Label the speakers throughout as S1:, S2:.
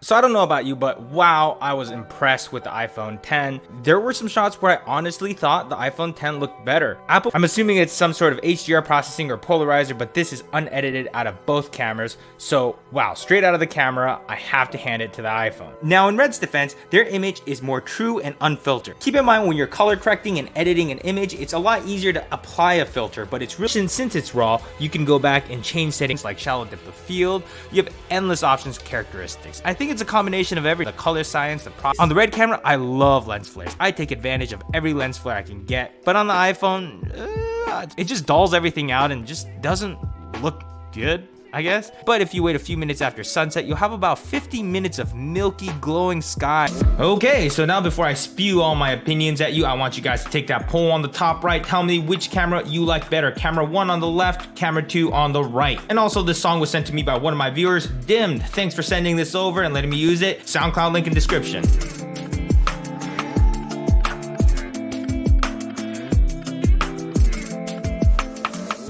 S1: So I don't know about you, but wow, I was impressed with the iPhone 10. There were some shots where I honestly thought the iPhone 10 looked better. Apple, I'm assuming it's some sort of HDR processing or polarizer, but this is unedited out of both cameras. So wow, straight out of the camera, I have to hand it to the iPhone. Now in Red's defense, their image is more true and unfiltered. Keep in mind when you're color correcting and editing an image, it's a lot easier to apply a filter, but it's really, since it's raw, you can go back and change settings like shallow depth of field. You have endless options, characteristics. I think it's a combination of everything. The color science, on the Red camera, I love lens flares. I take advantage of every lens flare I can get, but on the iPhone, it just dulls everything out and just doesn't look good, I guess. But if you wait a few minutes after sunset, you'll have about 50 minutes of milky glowing sky. Okay, so now before I spew all my opinions at you, I want you guys to take that poll on the top right. Tell me which camera you like better. Camera 1 on the left, camera 2 on the right. And also this song was sent to me by one of my viewers, Dimmed. Thanks for sending this over and letting me use it. SoundCloud link in description.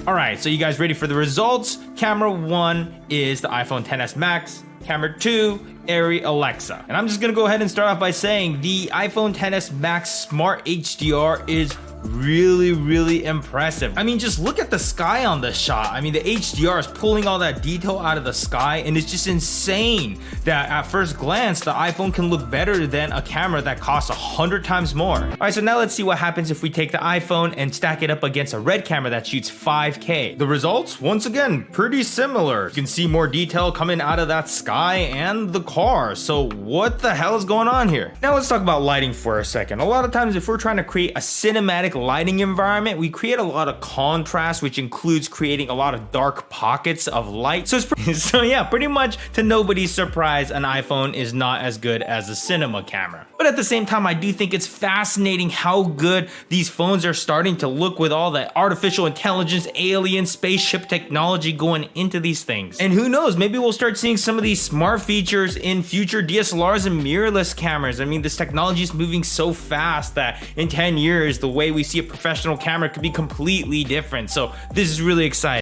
S1: Alright, so you guys ready for the results? Camera 1 is the iPhone XS Max. Camera 2, ARRI Alexa. And I'm just gonna go ahead and start off by saying the iPhone XS Max Smart HDR is really impressive. I mean, just look at the sky on this shot. I mean, the HDR is pulling all that detail out of the sky, and it's just insane that at first glance the iPhone can look better than a camera that costs 100 times more. All right, so now let's see what happens if we take the iPhone and stack it up against a Red camera that shoots 5K. The results, once again, pretty similar. You can see more detail coming out of that sky and the car. So what the hell is going on here? Now let's talk about lighting for a second. A lot of times if we're trying to create a cinematic lighting environment, we create a lot of contrast, which includes creating a lot of dark pockets of light. So yeah, pretty much to nobody's surprise, an iPhone is not as good as a cinema camera. But at the same time, I do think it's fascinating how good these phones are starting to look with all the artificial intelligence, alien spaceship technology going into these things. And who knows, maybe we'll start seeing some of these smart features in future DSLRs and mirrorless cameras. I mean, this technology is moving so fast that in 10 years, the way we see a professional camera could be completely different. So this is really exciting.